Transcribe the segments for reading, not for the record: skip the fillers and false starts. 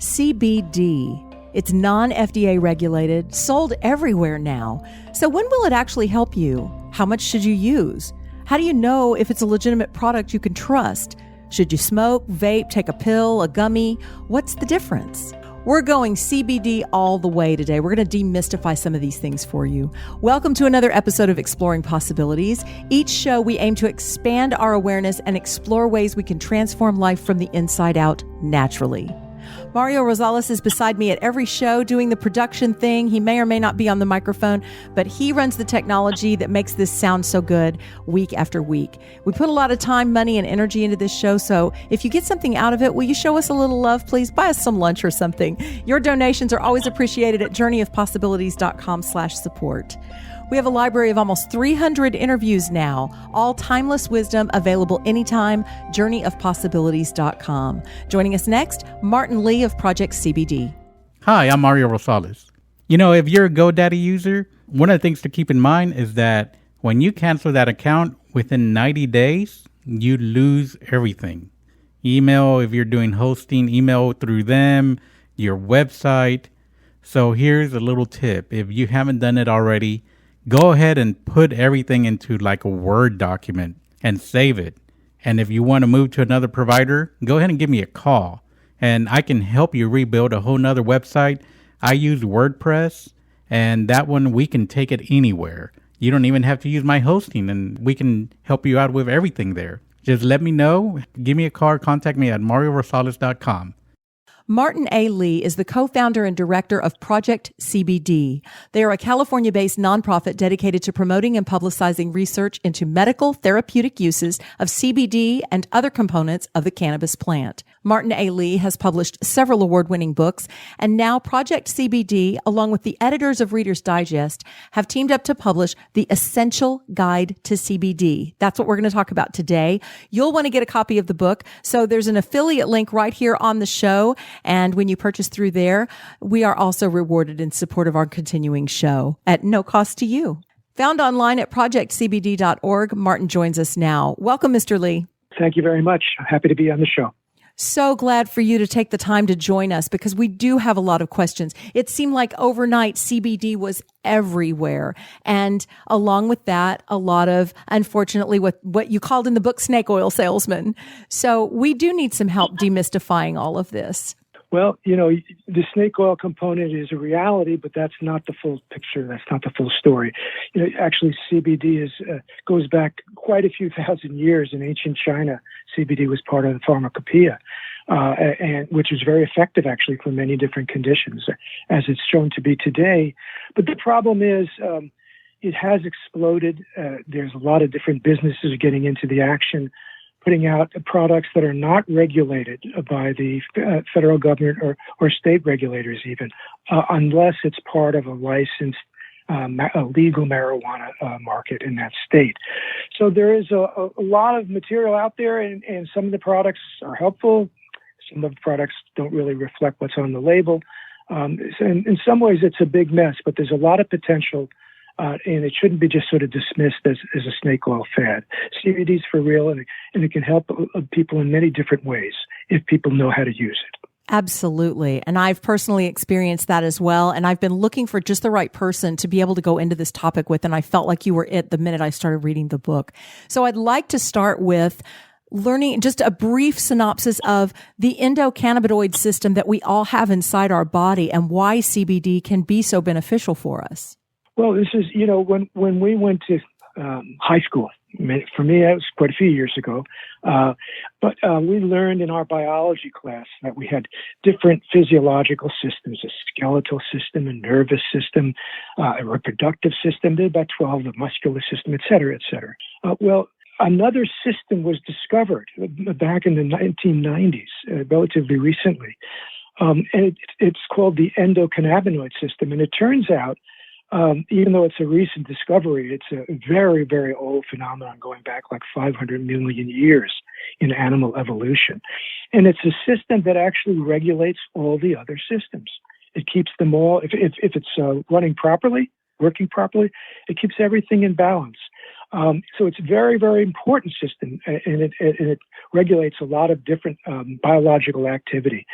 CBD. It's non-FDA regulated, sold everywhere now. So when will it actually help you? How much should you use? How do you know if it's a legitimate product you can trust? Should you smoke, vape, take a pill, a gummy? What's the difference? We're going CBD all the way today. We're going to demystify some of these things for you. Welcome to another episode of Exploring Possibilities. Each show, we aim to expand our awareness and explore ways we can transform life from the inside out naturally. Mario Rosales is beside me at every show doing the production thing. He may or may not be on the microphone, but he runs the technology that makes this sound so good week after week. We put a lot of time, money, and energy into this show, so if you get something out of it, will you show us a little love, please? Buy us some lunch or something. Your donations are always appreciated at journeyofpossibilities.com/support. We have a library of almost 300 interviews now, all timeless wisdom available anytime, journeyofpossibilities.com. Joining us next, Martin Lee of Project CBD. Hi, I'm Mario Rosales. You know, if you're a GoDaddy user, one of the things to keep in mind is that when you cancel that account within 90 days, you lose everything. Email, if you're doing hosting, email through them, your website. So here's a little tip. If you haven't done it already, go ahead and put everything into like a Word document and save it. And if you want to move to another provider, go ahead and give me a call and I can help you rebuild a whole nother website. I use WordPress, and that one we can take it anywhere. You don't even have to use my hosting, and we can help you out with everything there. Just let me know. Give me a call. Contact me at mariorosales.com. Martin A. Lee is the co-founder and director of Project CBD. They are a California-based nonprofit dedicated to promoting and publicizing research into medical therapeutic uses of CBD and other components of the cannabis plant. Martin A. Lee has published several award-winning books, and now Project CBD, along with the editors of Reader's Digest, have teamed up to publish The Essential Guide to CBD. That's what we're going to talk about today. You'll want to get a copy of the book, so there's an affiliate link right here on the show. And when you purchase through there, we are also rewarded in support of our continuing show at no cost to you. Found online at projectcbd.org, Martin joins us now. Welcome, Mr. Lee. Thank you very much. I'm happy to be on the show. So glad for you to take the time to join us because we do have a lot of questions. It seemed like overnight CBD was everywhere. And along with that, a lot of, unfortunately, what you called in the book, snake oil salesmen. So we do need some help demystifying all of this. Well, you know, the snake oil component is a reality, but that's not the full picture. That's not the full story. You know, actually, CBD goes back quite a few thousand years. In ancient China, CBD was part of the pharmacopoeia, and which is very effective, actually, for many different conditions, as it's shown to be today. But the problem is, it has exploded. There's a lot of different businesses getting into the action, putting out products that are not regulated by the federal government or state regulators even, unless it's part of a licensed a legal marijuana market in that state. So there is a lot of material out there, and some of the products are helpful. Some of the products don't really reflect what's on the label. So in some ways, it's a big mess, but there's a lot of potential. And it shouldn't be just sort of dismissed as a snake oil fad. CBD is for real, and it can help people in many different ways if people know how to use it. Absolutely. And I've personally experienced that as well. And I've been looking for just the right person to be able to go into this topic with. And I felt like you were it the minute I started reading the book. So I'd like to start with learning just a brief synopsis of the endocannabinoid system that we all have inside our body and why CBD can be so beneficial for us. Well, this is, you know, when we went to high school, for me, that was quite a few years ago, but we learned in our biology class that we had different physiological systems, a skeletal system, a nervous system, a reproductive system, there are about 12, the muscular system, et cetera, et cetera. Well, another system was discovered back in the 1990s, relatively recently, and it's called the endocannabinoid system, and it turns out even though it's a recent discovery, it's a very, very old phenomenon going back like 500 million years in animal evolution. And it's a system that actually regulates all the other systems. It keeps them all, if it's running properly, working properly, it keeps everything in balance. So it's a very, very important system, and it regulates a lot of different biological activity.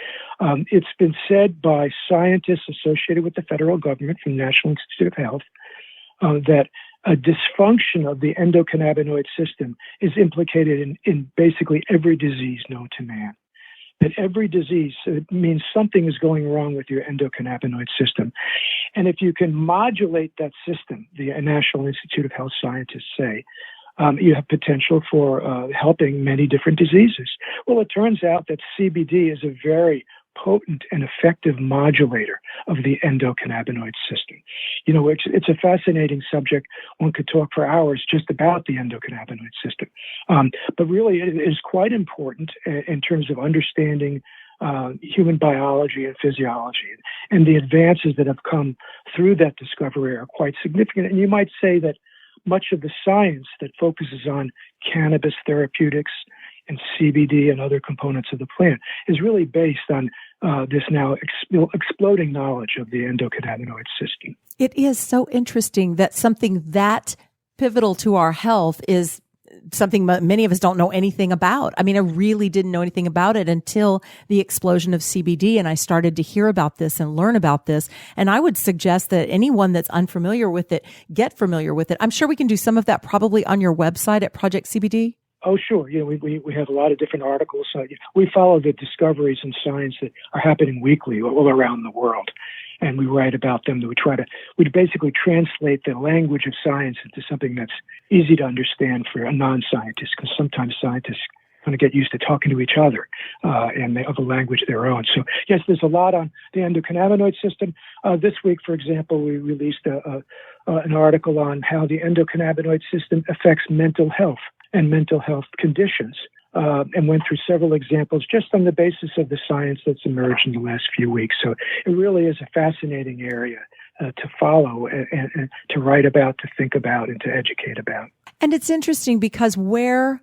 It's been said by scientists associated with the federal government from the National Institute of Health that a dysfunction of the endocannabinoid system is implicated in basically every disease known to man. That every disease, it means something is going wrong with your endocannabinoid system. And if you can modulate that system, the National Institute of Health scientists say, you have potential for helping many different diseases. Well, it turns out that CBD is a very potent and effective modulator of the endocannabinoid system. You know, it's a fascinating subject. One could talk for hours just about the endocannabinoid system. But really, it is quite important in terms of understanding human biology and physiology. And the advances that have come through that discovery are quite significant. And you might say that much of the science that focuses on cannabis therapeutics and CBD and other components of the plant is really based on this now exploding knowledge of the endocannabinoid system. It is so interesting that something that pivotal to our health is something many of us don't know anything about. I mean, I really didn't know anything about it until the explosion of CBD, and I started to hear about this and learn about this. And I would suggest that anyone that's unfamiliar with it, get familiar with it. I'm sure we can do some of that probably on your website at Project CBD. Oh, sure. You know, we have a lot of different articles. We follow the discoveries in science that are happening weekly all around the world, and we write about them. We basically translate the language of science into something that's easy to understand for a non-scientist, because sometimes scientists kind of get used to talking to each other and they have a language of their own. So, yes, there's a lot on the endocannabinoid system. This week, for example, we released an article on how the endocannabinoid system affects mental health and mental health conditions, and went through several examples just on the basis of the science that's emerged in the last few weeks. So it really is a fascinating area to follow and to write about, to think about, and to educate about. And it's interesting because where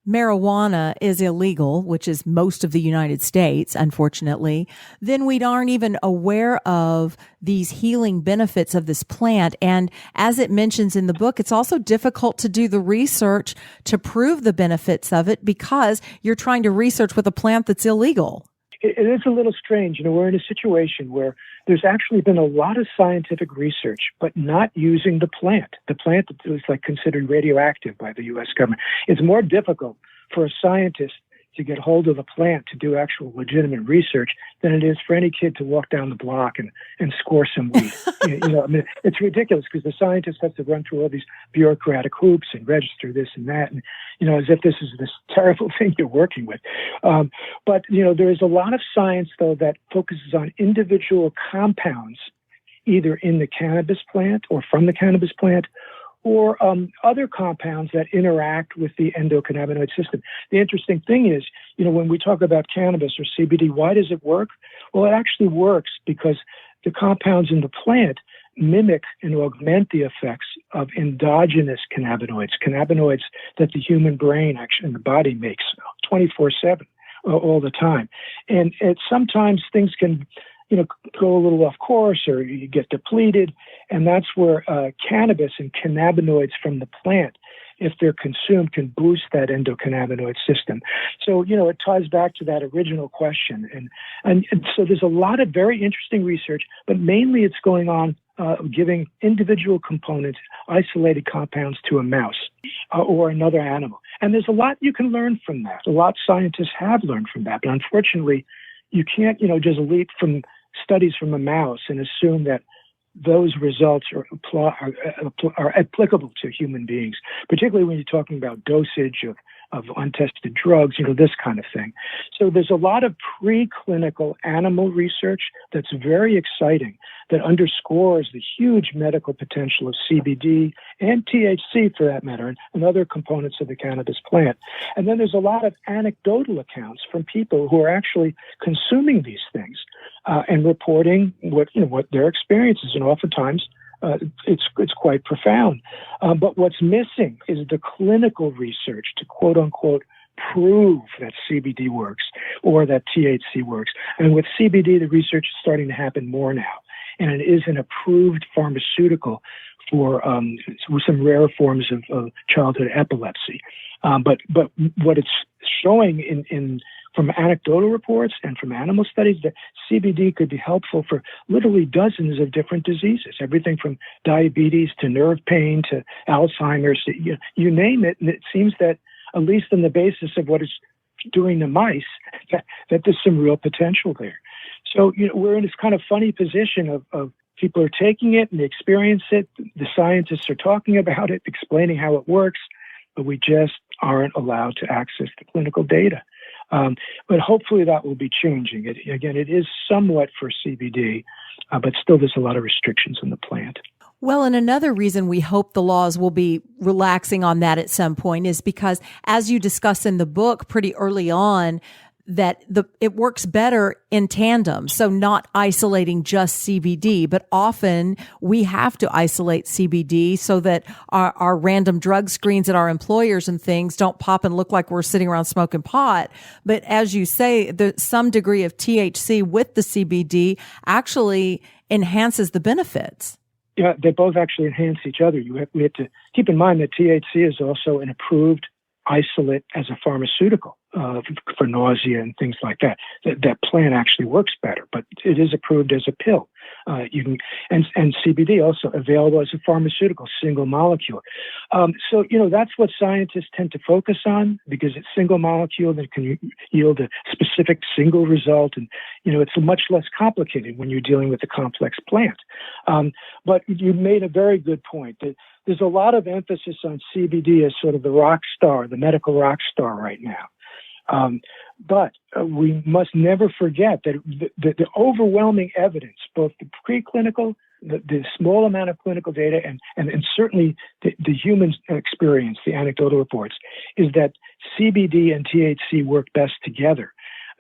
marijuana is illegal, which is most of the United States, unfortunately, then we aren't even aware of these healing benefits of this plant. And as it mentions in the book, it's also difficult to do the research to prove the benefits of it because you're trying to research with a plant that's illegal. It is a little strange. You know, we're in a situation where there's actually been a lot of scientific research, but not using the plant. The plant that is considered radioactive by the U.S. government. It's more difficult for a scientist to get hold of the plant to do actual legitimate research than it is for any kid to walk down the block and score some weed. I mean, it's ridiculous because the scientist has to run through all these bureaucratic hoops and register this and that, and as if this is this terrible thing you're working with. But there is a lot of science though that focuses on individual compounds, either in the cannabis plant or from the cannabis plant, or other compounds that interact with the endocannabinoid system. The interesting thing is, when we talk about cannabis or CBD, why does it work? Well, it actually works because the compounds in the plant mimic and augment the effects of endogenous cannabinoids that the human brain actually and the body makes 24/7 all the time. And sometimes things can go a little off course or you get depleted. And that's where cannabis and cannabinoids from the plant, if they're consumed, can boost that endocannabinoid system. So, it ties back to that original question. And so there's a lot of very interesting research, but mainly it's going on giving individual components, isolated compounds to a mouse or another animal. And there's a lot you can learn from that. A lot scientists have learned from that. But unfortunately, you can't, just leap from studies from a mouse and assume that those results are applicable to human beings, particularly when you're talking about dosage of untested drugs, this kind of thing. So there's a lot of preclinical animal research that's very exciting that underscores the huge medical potential of CBD and THC, for that matter, and other components of the cannabis plant. And then there's a lot of anecdotal accounts from people who are actually consuming these things and reporting what their experiences, and oftentimes it's quite profound. But what's missing is the clinical research to quote unquote prove that CBD works or that THC works. And with CBD, the research is starting to happen more now. and it is an approved pharmaceutical for some rare forms of childhood epilepsy. But what it's showing from anecdotal reports and from animal studies, that CBD could be helpful for literally dozens of different diseases, everything from diabetes to nerve pain to Alzheimer's, to, you name it. And it seems that, at least on the basis of what it's doing to mice, that there's some real potential there. So, we're in this kind of funny position of people are taking it and they experience it. The scientists are talking about it, explaining how it works, but we just aren't allowed to access the clinical data. But hopefully that will be changing. It is somewhat for CBD, but still there's a lot of restrictions on the plant. Well, and another reason we hope the laws will be relaxing on that at some point is because, as you discuss in the book pretty early on, that it works better in tandem. So not isolating just CBD, but often we have to isolate CBD so that our random drug screens at our employers and things don't pop and look like we're sitting around smoking pot. But as you say, some degree of THC with the CBD actually enhances the benefits. Yeah, they both actually enhance each other. We have to keep in mind that THC is also an approved isolate as a pharmaceutical for nausea and things like that. That plant actually works better, but it is approved as a pill. And CBD also available as a pharmaceutical, single molecule. So that's what scientists tend to focus on, because it's single molecule that can yield a specific single result, and it's much less complicated when you're dealing with a complex plant. But you made a very good point that there's a lot of emphasis on CBD as sort of the rock star, the medical rock star right now. But we must never forget that the overwhelming evidence, both the preclinical, the small amount of clinical data, and certainly the human experience, the anecdotal reports, is that CBD and THC work best together.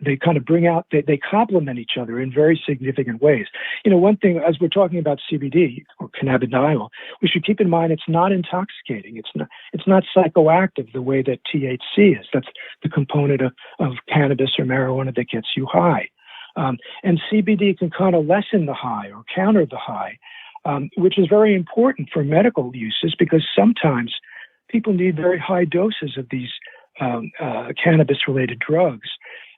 They kind of bring out, they complement each other in very significant ways. One thing, as we're talking about CBD or cannabidiol, we should keep in mind it's not intoxicating. It's not psychoactive the way that THC is. That's the component of cannabis or marijuana that gets you high. And CBD can kind of lessen the high or counter the high, which is very important for medical uses, because sometimes people need very high doses of these cannabis-related drugs.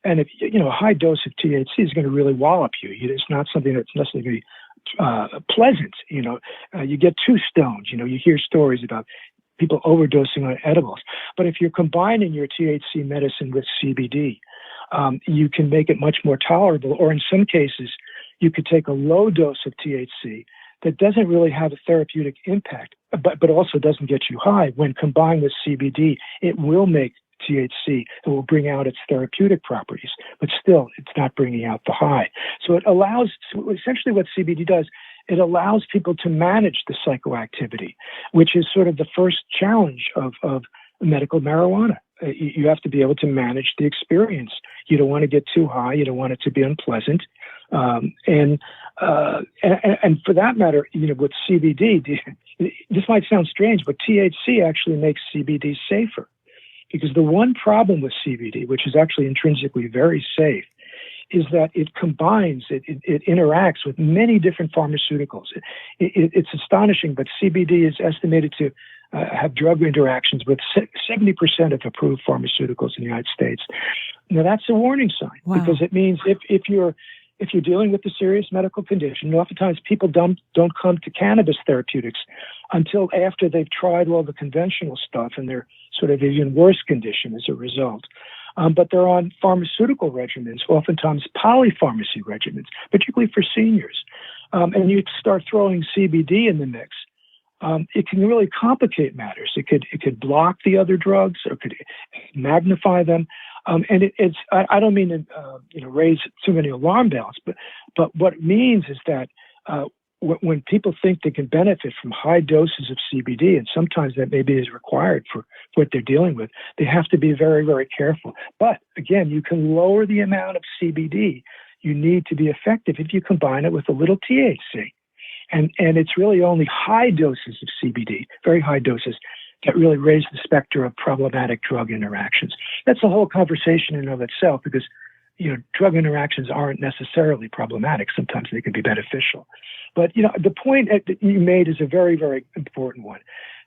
And if a high dose of THC is going to really wallop you. It's not something that's necessarily pleasant. You get too stoned. You hear stories about people overdosing on edibles. But if you're combining your THC medicine with CBD, you can make it much more tolerable. Or in some cases, you could take a low dose of THC that doesn't really have a therapeutic impact, but also doesn't get you high. When combined with CBD, it will make THC, it will bring out its therapeutic properties, but still it's not bringing out the high. So it allows, essentially what CBD does, it allows people to manage the psychoactivity, which is sort of the first challenge of medical marijuana. You have to be able to manage the experience. You don't want to get too high. You don't want it to be unpleasant. And for that matter, with CBD, this might sound strange, but THC actually makes CBD safer. Because the one problem with CBD, which is actually intrinsically very safe, is that it combines, it interacts with many different pharmaceuticals. It's astonishing, but CBD is estimated to have drug interactions with 70% of approved pharmaceuticals in the United States. Now that's a warning sign, because it means if you're dealing with a serious medical condition, oftentimes people don't come to cannabis therapeutics until after they've tried all the conventional stuff and they're sort of even worse condition as a result. But they're on pharmaceutical regimens, oftentimes polypharmacy regimens, particularly for seniors. And you start throwing CBD in the mix, it can really complicate matters. It could block the other drugs, or it could magnify them. And I don't mean to raise too many alarm bells, but what it means is that when people think they can benefit from high doses of CBD, and sometimes that maybe is required for what they're dealing with, they have to be very, very careful. But again, you can lower the amount of CBD you need to be effective if you combine it with a little THC. And it's really only high doses of CBD, very high doses, that really raise the specter of problematic drug interactions. That's a whole conversation in and of itself, because drug interactions aren't necessarily problematic. Sometimes they can be beneficial. But, the point that you made is a very, very important one.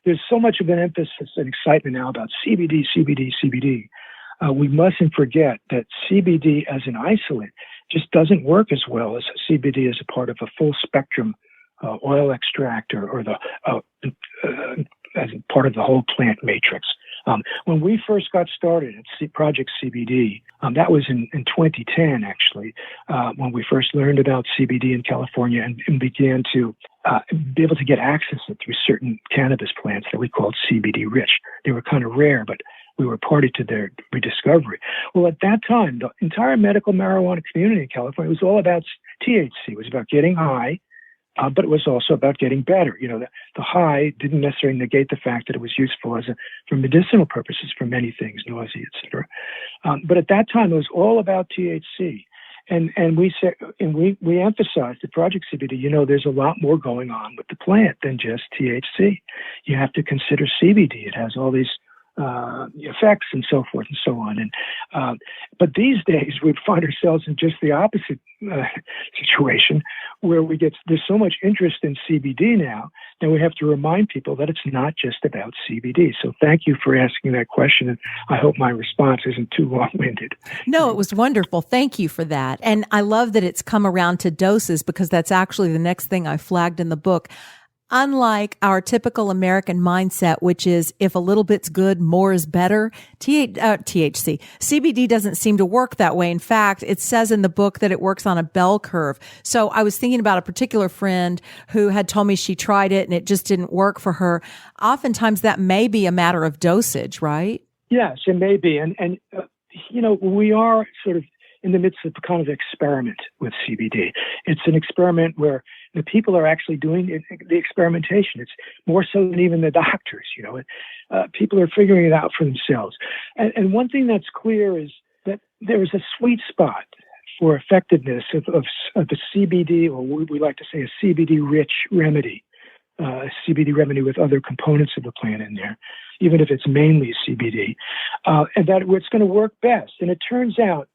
There's so much of an emphasis and excitement now about CBD, CBD, CBD. We mustn't forget that CBD as an isolate just doesn't work as well as CBD as a part of a full spectrum oil extract or as part of the whole plant matrix. When we first got started at Project CBD, that was in 2010, actually, when we first learned about CBD in California and began to be able to get access to it through certain cannabis plants that we called CBD rich. They were kind of rare, but we were party to their rediscovery. Well, at that time, the entire medical marijuana community in California was all about THC. It was about getting high, but it was also about getting better. The high didn't necessarily negate the fact that it was useful for medicinal purposes for many things, nausea, etc. But at that time, it was all about THC. And we said, and we emphasized at Project CBD, there's a lot more going on with the plant than just THC. You have to consider CBD. It has all these effects and so forth and so on. And but these days we find ourselves in just the opposite situation, where there's so much interest in CBD now that we have to remind people that it's not just about CBD. So thank you for asking that question, and I hope my response isn't too long-winded. No, it was wonderful. Thank you for that. And I love that it's come around to doses, because that's actually the next thing I flagged in the book. Unlike our typical American mindset, which is if a little bit's good, more is better, THC, CBD doesn't seem to work that way. In fact, it says in the book that it works on a bell curve. So I was thinking about a particular friend who had told me she tried it and it just didn't work for her. Oftentimes that may be a matter of dosage, right? Yes, it may be. And we are sort of in the midst of a kind of experiment with CBD. It's an experiment where the people are actually doing the experimentation. It's more so than even the doctors, people are figuring it out for themselves. And one thing that's clear is that there is a sweet spot for effectiveness of the CBD, or we like to say a CBD-rich remedy, a CBD remedy with other components of the plant in there, even if it's mainly CBD, and that it's going to work best. And it turns out,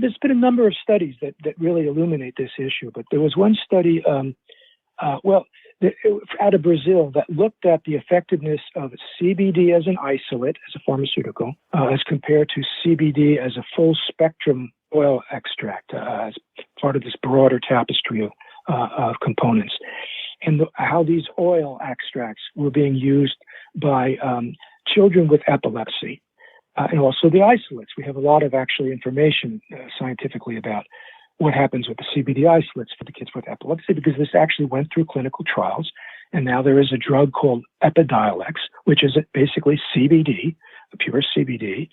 there's been a number of studies that really illuminate this issue, but there was one study, out of Brazil, that looked at the effectiveness of CBD as an isolate, as a pharmaceutical, as compared to CBD as a full spectrum oil extract, as part of this broader tapestry of components, and how these oil extracts were being used by children with epilepsy. And also the isolates. We have a lot of actually information scientifically about what happens with the CBD isolates for the kids with epilepsy, because this actually went through clinical trials. And now there is a drug called Epidiolex, which is basically CBD, pure CBD,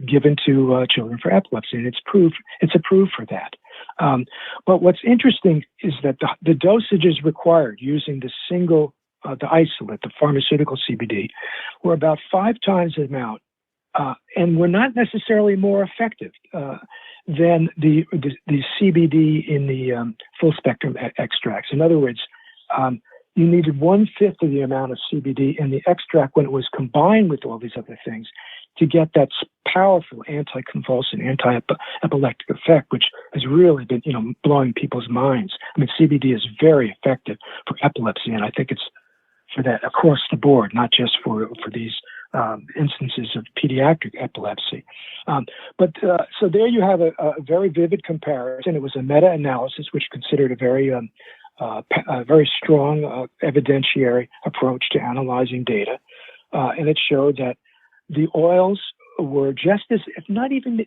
given to children for epilepsy. And it's approved for that. But what's interesting is that the dosages required using the isolate, the pharmaceutical CBD, were about 5 times the amount, and were not necessarily more effective than the CBD in the full spectrum extracts. In other words, you needed 1/5 of the amount of CBD in the extract when it was combined with all these other things to get that powerful anticonvulsant, anti-epileptic effect, which has really been, blowing people's minds. I mean, CBD is very effective for epilepsy, and I think it's for that across the board, not just for these instances of pediatric epilepsy. So there you have a very vivid comparison. It was a meta-analysis which considered a very strong evidentiary approach to analyzing data. And it showed that the oils were just as, if not even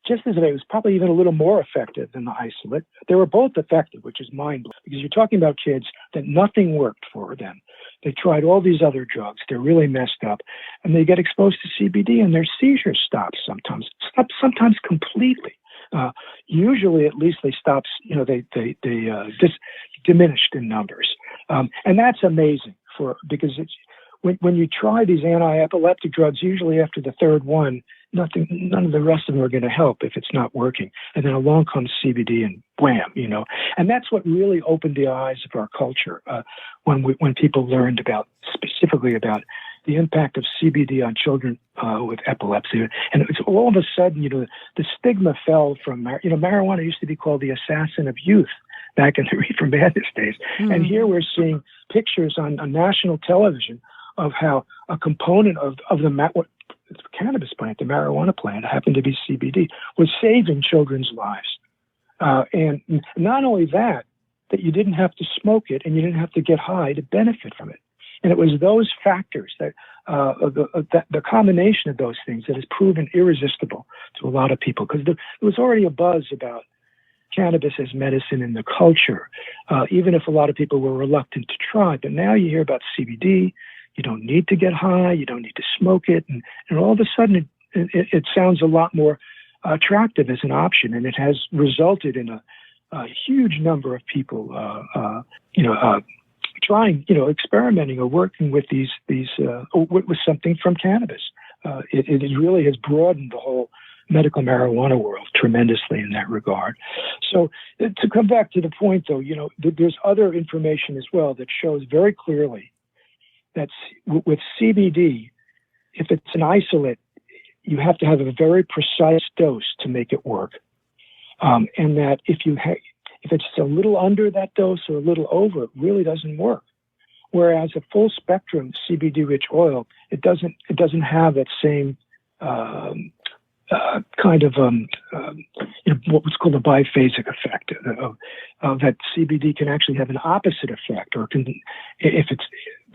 just as it was probably even a little more effective than the isolate. They were both effective, which is mind-blowing, because you're talking about kids that nothing worked for them. They tried all these other drugs. They're really messed up, and they get exposed to CBD, and their seizures stop sometimes completely. Usually, at least they stop. They diminished in numbers, and that's amazing because it's when you try these anti-epileptic drugs. Usually, after the third one, none of the rest of them are going to help if it's not working. And then along comes CBD, and wham, And that's what really opened the eyes of our culture when people learned specifically about the impact of CBD on children with epilepsy. And it's all of a sudden, the stigma fell from, marijuana used to be called the assassin of youth back in the Reefer Madness days. Mm-hmm. And here we're seeing pictures on national television of how a component of the cannabis plant, the marijuana plant, happened to be CBD, was saving children's lives. And not only that you didn't have to smoke it and you didn't have to get high to benefit from it. And it was those factors that the combination of those things that has proven irresistible to a lot of people, because there was already a buzz about cannabis as medicine in the culture, even if a lot of people were reluctant to try. But now you hear about CBD. You don't need to get high. You don't need to smoke it. And all of a sudden, it sounds a lot more attractive as an option. And it has resulted in a huge number of people, trying, experimenting or working with with something from cannabis. It really has broadened the whole medical marijuana world tremendously in that regard. So to come back to the point, though, there's other information as well that shows very clearly that with CBD, if it's an isolate, you have to have a very precise dose to make it work. And that if it's a little under that dose or a little over, it really doesn't work. Whereas a full spectrum CBD-rich oil, it doesn't have that same kind of what's called a biphasic effect. That CBD can actually have an opposite effect, or if it's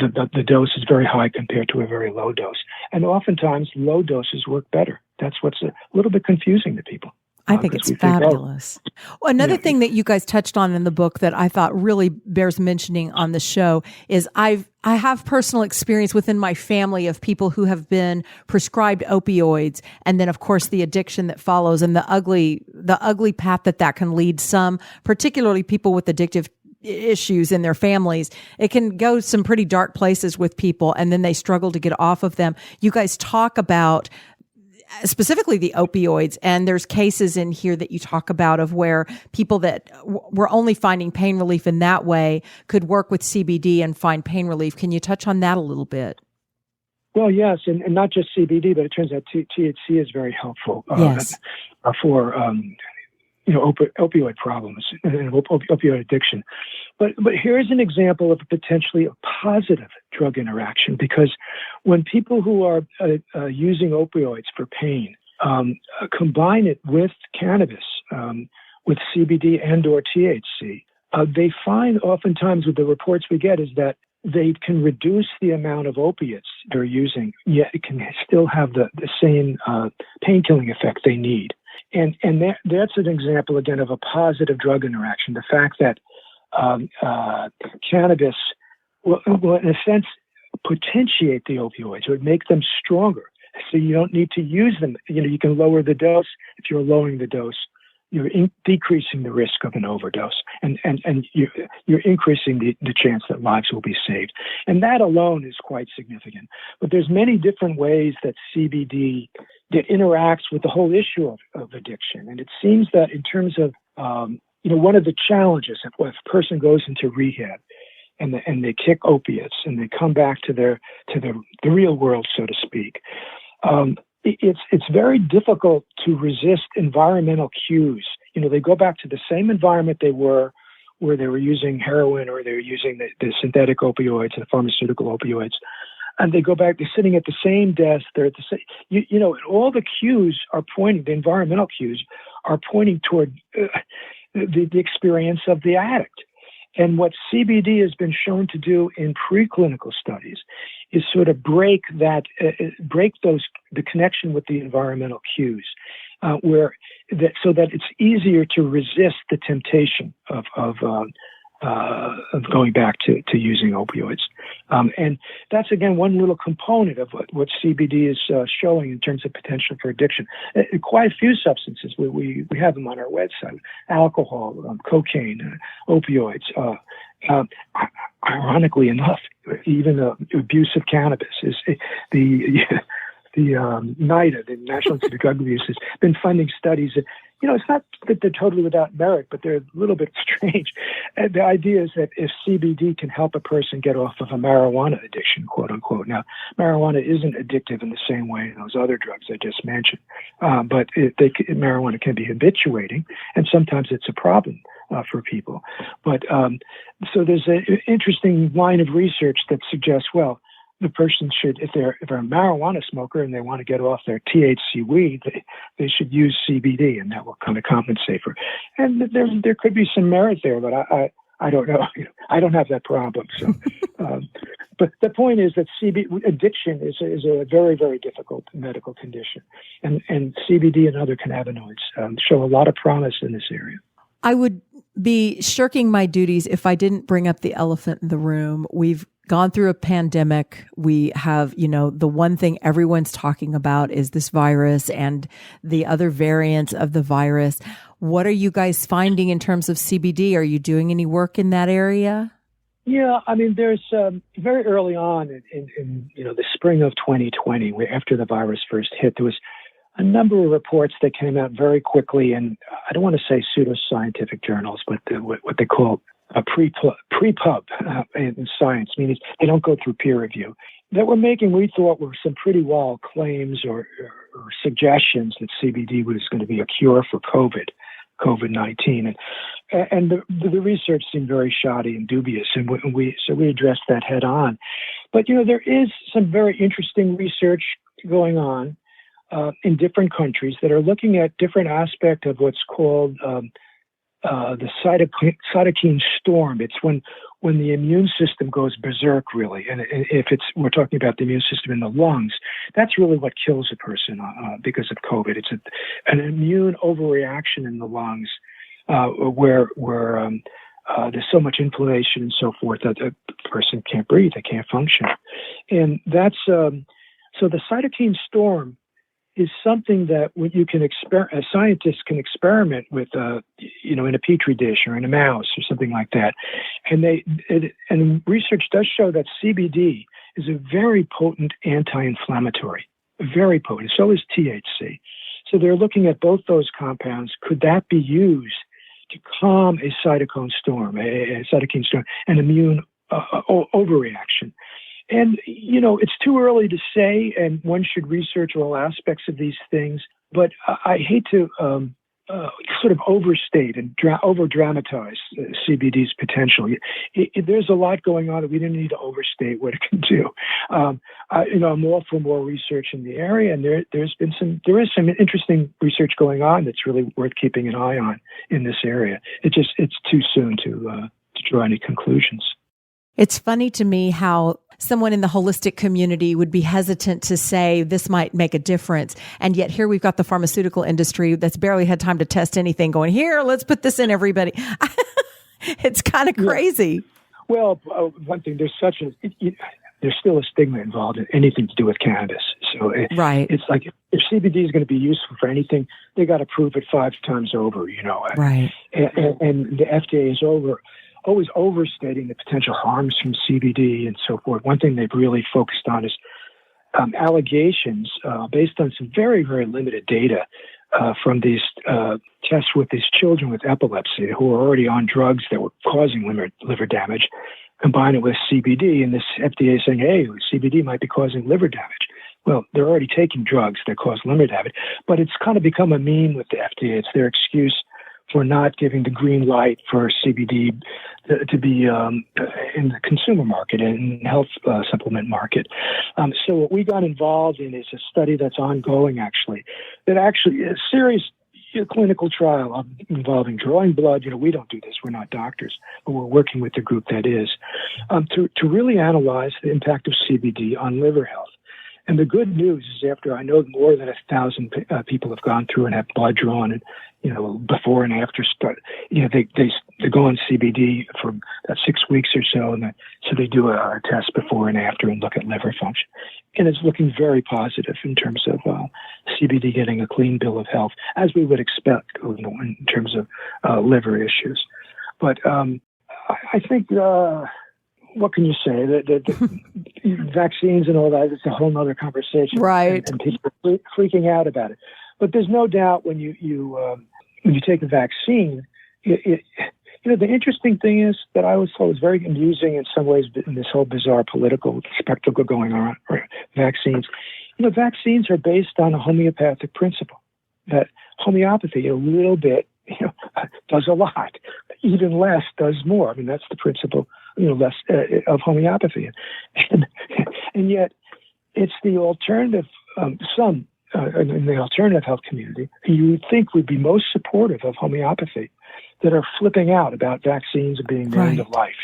the dose is very high compared to a very low dose. And oftentimes, low doses work better. That's what's a little bit confusing to people. I think it's fabulous. Well, another thing that you guys touched on in the book that I thought really bears mentioning on the show is I have personal experience within my family of people who have been prescribed opioids, and then of course the addiction that follows and the ugly path that can lead some, particularly people with addictive issues in their families. It can go some pretty dark places with people, and then they struggle to get off of them. You guys talk about specifically the opioids, and there's cases in here that you talk about of where people that were only finding pain relief in that way could work with CBD and find pain relief. Can you touch on that a little bit? Well, yes, and not just CBD, but it turns out THC is very helpful for opioid problems and opioid addiction. But here's an example of potentially a positive drug interaction, because when people who are using opioids for pain combine it with cannabis, with CBD and or THC, they find oftentimes with the reports we get is that they can reduce the amount of opiates they're using, yet it can still have the same pain-killing effect they need. And that's an example, again, of a positive drug interaction. The fact that cannabis will, in a sense, potentiate the opioids, or make them stronger. So you don't need to use them. You can lower the dose. If you're lowering the dose, you're decreasing the risk of an overdose, and you're increasing the chance that lives will be saved. And that alone is quite significant. But there's many different ways that CBD that interacts with the whole issue of addiction. And it seems that in terms of, one of the challenges if a person goes into rehab and they kick opiates and they come back to the real world, so to speak, it's very difficult to resist environmental cues. They go back to the same environment they were, where they were using heroin or they were using the synthetic opioids and the pharmaceutical opioids. And they go back, they're sitting at the same desk, they're at the same, all the cues are pointing, the environmental cues are pointing toward the experience of the addict. And what CBD has been shown to do in preclinical studies is sort of break the connection with the environmental cues, so that it's easier to resist the temptation of going back to using opioids. And that's, again, one little component of what CBD is showing in terms of potential for addiction. Quite a few substances, we have them on our website: alcohol, cocaine, opioids. Ironically enough, even abuse of cannabis is the NIDA, the National Institute of Drug Abuse, has been funding studies it's not that they're totally without merit, but they're a little bit strange. And the idea is that if CBD can help a person get off of a marijuana addiction, quote unquote. Now, marijuana isn't addictive in the same way as those other drugs I just mentioned, but marijuana can be habituating, and sometimes it's a problem for people. But so there's an interesting line of research that suggests, well, the person should, if they're a marijuana smoker and they want to get off their THC weed, they should use CBD, and that will kind of compensate for it. And there could be some merit there, but I don't know. I don't have that problem. So, but the point is that CBD addiction is a very, very difficult medical condition, and CBD and other cannabinoids show a lot of promise in this area. I would be shirking my duties if I didn't bring up the elephant in the room. We've gone through a pandemic. We have, the one thing everyone's talking about is this virus and the other variants of the virus. What are you guys finding in terms of CBD? Are you doing any work in that area? Yeah, I mean, there's very early on in the spring of 2020, after the virus first hit, there was a number of reports that came out very quickly, and I don't want to say pseudoscientific journals, but what they call a pre-pub in science, meaning they don't go through peer review, that were making, we thought, were some pretty wild claims or suggestions that CBD was going to be a cure for COVID-19. And the research seemed very shoddy and dubious, and we addressed that head on. But, there is some very interesting research going on in different countries that are looking at different aspects of what's called the cytokine storm. It's when the immune system goes berserk, really. And if we're talking about the immune system in the lungs, that's really what kills a person because of COVID. It's an immune overreaction in the lungs where there's so much inflammation and so forth that the person can't breathe, they can't function. And that's so the cytokine storm is something that scientists can experiment with, in a petri dish or in a mouse or something like that. And research does show that CBD is a very potent anti-inflammatory, very potent. So is THC. So they're looking at both those compounds. Could that be used to calm a cytokine storm, an immune overreaction? And, it's too early to say, and one should research all aspects of these things, but I hate to sort of overstate and over-dramatize CBD's potential. There's a lot going on that we didn't need to overstate what it can do. I'm all for more research in the area, and there is some interesting research going on that's really worth keeping an eye on in this area. It's too soon to draw any conclusions. It's funny to me how someone in the holistic community would be hesitant to say this might make a difference. And yet here we've got the pharmaceutical industry that's barely had time to test anything going, here, let's put this in everybody. It's kind of crazy. Yeah. Well, one thing, there's still a stigma involved in anything to do with cannabis. So right. It's like if CBD is going to be useful for anything, they got to prove it 5 times over, Right. And the FDA is always overstating the potential harms from CBD and so forth. One thing they've really focused on is allegations based on some very, very limited data from these tests with these children with epilepsy who are already on drugs that were causing liver damage, combine it with CBD, and this FDA is saying, hey, CBD might be causing liver damage. Well, they're already taking drugs that cause liver damage, but it's kind of become a meme with the FDA. It's their excuse for not giving the green light for CBD to be in the consumer market and health supplement market. So what we got involved in is a study that's ongoing, that a serious clinical trial involving drawing blood. We don't do this. We're not doctors, but we're working with the group that is, to really analyze the impact of CBD on liver health. And the good news is, after I know more than 1,000 people have gone through and have blood drawn, and before and after they go on CBD for about 6 weeks or so, and so they do a test before and after and look at liver function, and it's looking very positive in terms of CBD getting a clean bill of health, as we would expect, in terms of liver issues. But I think. What can you say? The vaccines and all that, it's a whole other conversation. Right. And people are freaking out about it. But there's no doubt when you when you take a vaccine, the interesting thing is that I always thought was very amusing in some ways in this whole bizarre political spectacle going on around vaccines. Vaccines are based on a homeopathic principle that homeopathy, a little bit, does a lot. Even less does more. I mean, that's the principle, less of homeopathy. And yet, it's the alternative, some in the alternative health community, who you would think would be most supportive of homeopathy, that are flipping out about vaccines being the end of life,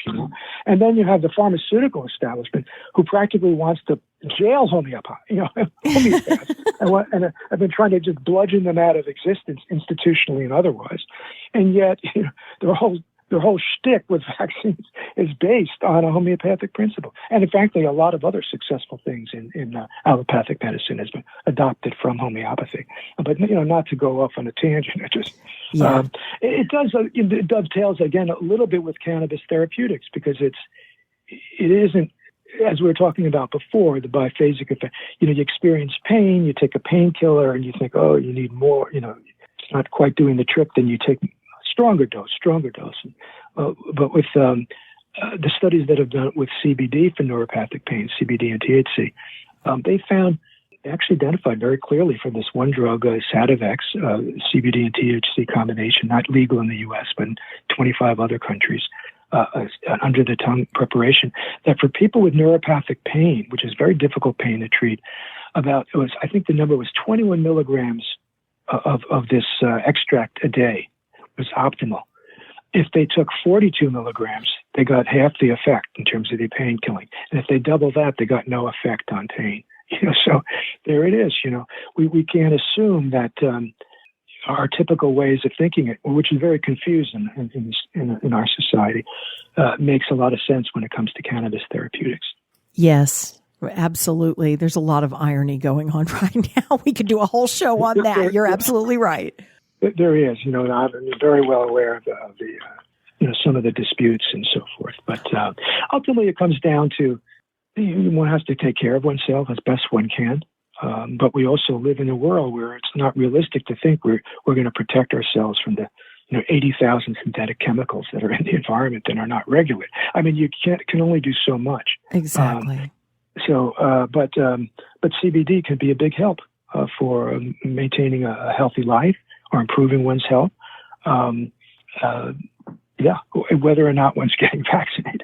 And then you have the pharmaceutical establishment who practically wants to jail homeopaths, and have been trying to just bludgeon them out of existence institutionally and otherwise. And yet, their whole shtick with vaccines is based on a homeopathic principle. And frankly, a lot of other successful things in allopathic medicine has been adopted from homeopathy. But, not to go off on a tangent, it dovetails again a little bit with cannabis therapeutics, because it isn't, as we were talking about before, the biphasic effect. You experience pain, you take a painkiller and you think, oh, you need more, it's not quite doing the trick, then you take stronger dose. But with the studies that have done with CBD for neuropathic pain, CBD and THC, they actually identified very clearly for this one drug, Sativex, CBD and THC combination, not legal in the U.S., but in 25 other countries, under the tongue preparation, that for people with neuropathic pain, which is very difficult pain to treat, I think the number was 21 milligrams of this extract a day was optimal. If they took 42 milligrams, they got half the effect in terms of the pain killing. And if they double that, they got no effect on pain. So there it is. We can't assume that our typical ways of thinking it, which is very confusing in our society, makes a lot of sense when it comes to cannabis therapeutics. Yes, absolutely. There's a lot of irony going on right now. We could do a whole show on that. You're absolutely right. There is. I'm very well aware of the some of the disputes and so forth. But ultimately, it comes down to one has to take care of oneself as best one can. But we also live in a world where it's not realistic to think we're going to protect ourselves from the 80,000 synthetic chemicals that are in the environment that are not regulated. I mean, you can only do so much. Exactly. But CBD can be a big help for maintaining a healthy life or improving one's health. Whether or not one's getting vaccinated.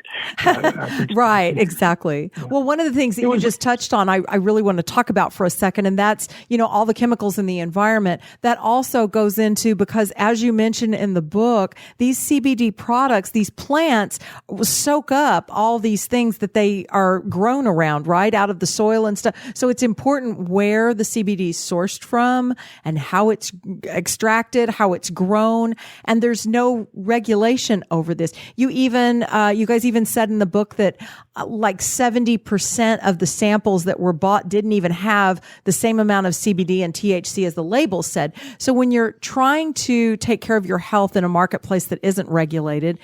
Right, exactly. Yeah. Well, one of the things that you just touched on, I really want to talk about for a second, and that's, all the chemicals in the environment. That also goes into, because as you mentioned in the book, these CBD products, these plants soak up all these things that they are grown around, right, out of the soil and stuff. So it's important where the CBD is sourced from and how it's extracted, how it's grown, and there's no regulation over this. You guys even said in the book that like 70% of the samples that were bought didn't even have the same amount of CBD and THC as the label said. So when you're trying to take care of your health in a marketplace that isn't regulated,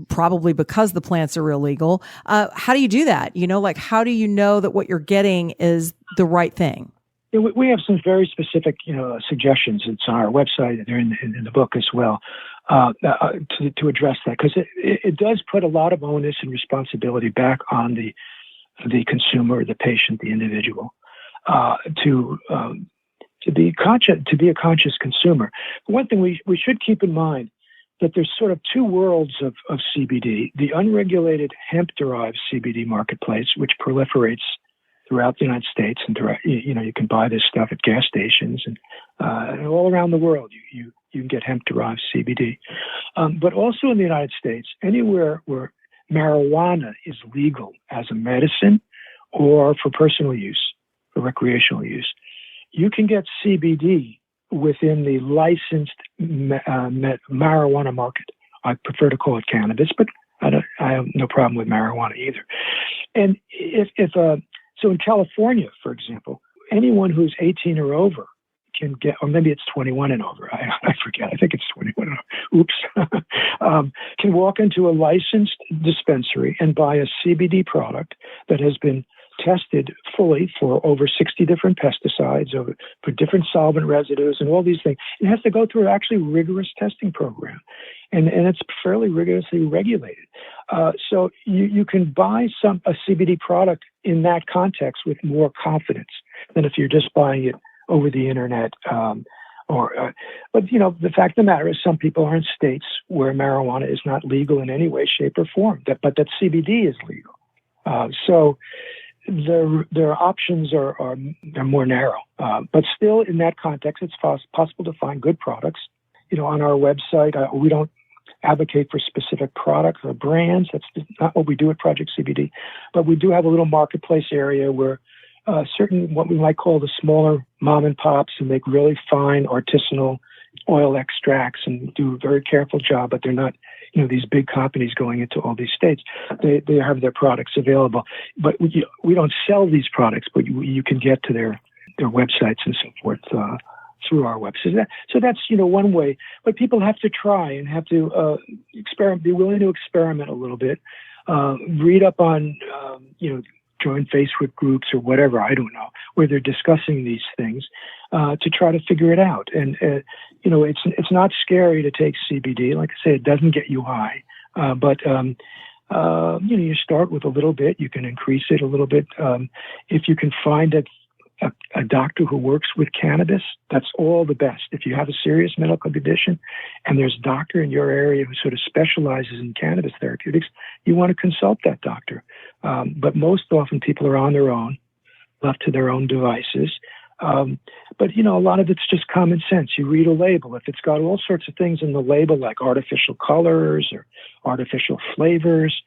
probably because the plants are illegal, how do you do that? How do you know that what you're getting is the right thing? We have some very specific, suggestions. It's on our website. They're in the book as well, to address that, because it does put a lot of onus and responsibility back on the consumer, the patient, the individual, to be a conscious consumer. One thing we should keep in mind that there's sort of two worlds of CBD: the unregulated hemp-derived CBD marketplace, which proliferates throughout the United States, and you can buy this stuff at gas stations and all around the world. You can get hemp-derived CBD, but also in the United States, anywhere where marijuana is legal as a medicine or for personal use, for recreational use, you can get CBD within the licensed marijuana market. I prefer to call it cannabis, but I have no problem with marijuana either. And so in California, for example, anyone who's 18 or over can get, or maybe it's 21 and over, I forget, I think it's 21 and over, oops, can walk into a licensed dispensary and buy a CBD product that has been tested fully for over 60 different pesticides, for different solvent residues and all these things. It has to go through an actually rigorous testing program, and it's fairly rigorously regulated. So you can buy a CBD product in that context with more confidence than if you're just buying it over the internet. But the fact of the matter is, some people are in states where marijuana is not legal in any way, shape, or form. But that CBD is legal. So their options are more narrow. But still, in that context, it's possible to find good products. On our website, we don't advocate for specific products or brands. That's not what we do at Project CBD. But we do have a little marketplace area where certain, what we might call the smaller mom and pops, who make really fine artisanal oil extracts and do a very careful job, but they're not, these big companies going into all these states. They have their products available, but we don't sell these products, but you can get to their websites and so forth through our website. So that's one way, but people have to try and have to experiment, be willing to experiment a little bit, read up on join Facebook groups or whatever, I don't know, where they're discussing these things to try to figure it out. And, it's not scary to take CBD. Like I say, it doesn't get you high. But you start with a little bit. You can increase it a little bit. If you can find a doctor who works with cannabis, that's all the best. If you have a serious medical condition and there's a doctor in your area who sort of specializes in cannabis therapeutics, you want to consult that doctor. But most often people are on their own, left to their own devices. But a lot of it's just common sense. You read a label. If it's got all sorts of things in the label, like artificial colors or artificial flavors,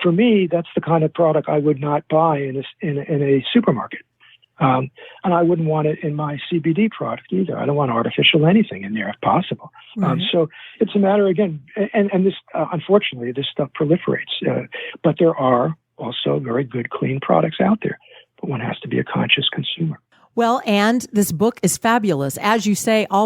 for me, that's the kind of product I would not buy in a supermarket. And I wouldn't want it in my CBD product either. I don't want artificial anything in there if possible. Right. So it's a matter, again, and this, unfortunately, this stuff proliferates. But there are also very good, clean products out there. But one has to be a conscious consumer. Well, and this book is fabulous. As you say, a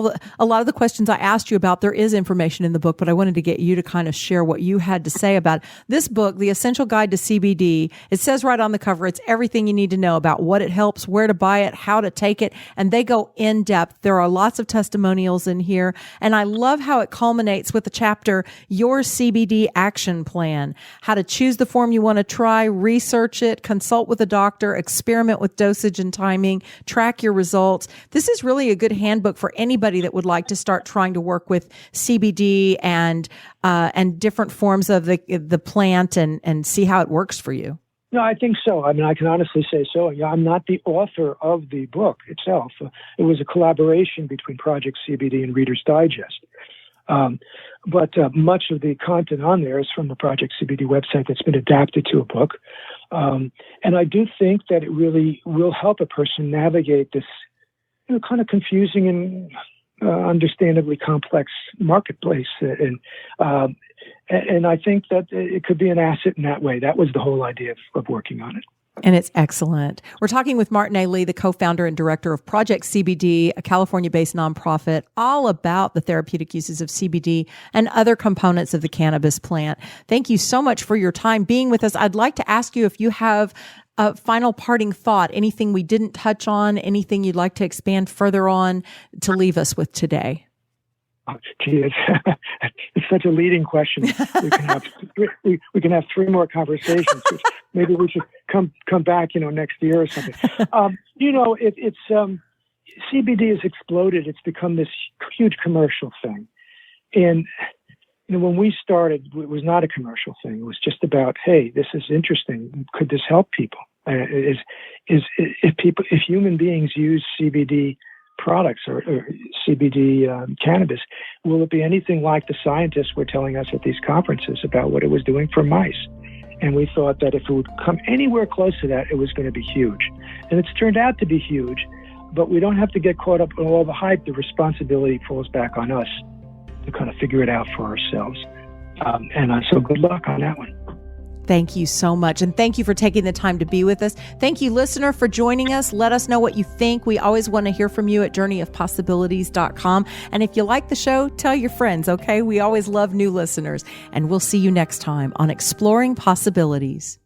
lot of the questions I asked you about, there is information in the book, but I wanted to get you to kind of share what you had to say about this book, The Essential Guide to CBD. It says right on the cover, it's everything you need to know about what it helps, where to buy it, how to take it, and they go in depth. There are lots of testimonials in here, and I love how it culminates with the chapter, Your CBD Action Plan, how to choose the form you want to try, research it, consult with a doctor, experiment with dosage and timing, track your results. This is really a good handbook for anybody that would like to start trying to work with CBD and different forms of the plant and see how it works for you. No, I think so. I mean, I can honestly say so. Yeah, I'm not the author of the book itself. It was a collaboration between Project CBD and Reader's Digest. But much of the content on there is from the Project CBD website that's been adapted to a book. And I do think that it really will help a person navigate this kind of confusing and understandably complex marketplace. And I think that it could be an asset in that way. That was the whole idea of working on it. And it's excellent. We're talking with Martin A. Lee, the co-founder and director of Project CBD, a California-based nonprofit, all about the therapeutic uses of CBD and other components of the cannabis plant. Thank you so much for your time being with us. I'd like to ask you if you have a final parting thought, anything we didn't touch on, anything you'd like to expand further on to leave us with today. Oh, gee, it's such a leading question. We can have three more conversations. Which maybe we should come back, next year or something. It's CBD has exploded. It's become this huge commercial thing, and when we started, it was not a commercial thing. It was just about, hey, this is interesting. Could this help people? If human beings use CBD products or CBD cannabis, will it be anything like the scientists were telling us at these conferences about what it was doing for mice? And we thought that if it would come anywhere close to that, it was going to be huge. And it's turned out to be huge, but we don't have to get caught up in all the hype. The responsibility falls back on us to kind of figure it out for ourselves. So good luck on that one. Thank you so much. And thank you for taking the time to be with us. Thank you, listener, for joining us. Let us know what you think. We always want to hear from you at journeyofpossibilities.com. And if you like the show, tell your friends, okay? We always love new listeners. And we'll see you next time on Exploring Possibilities.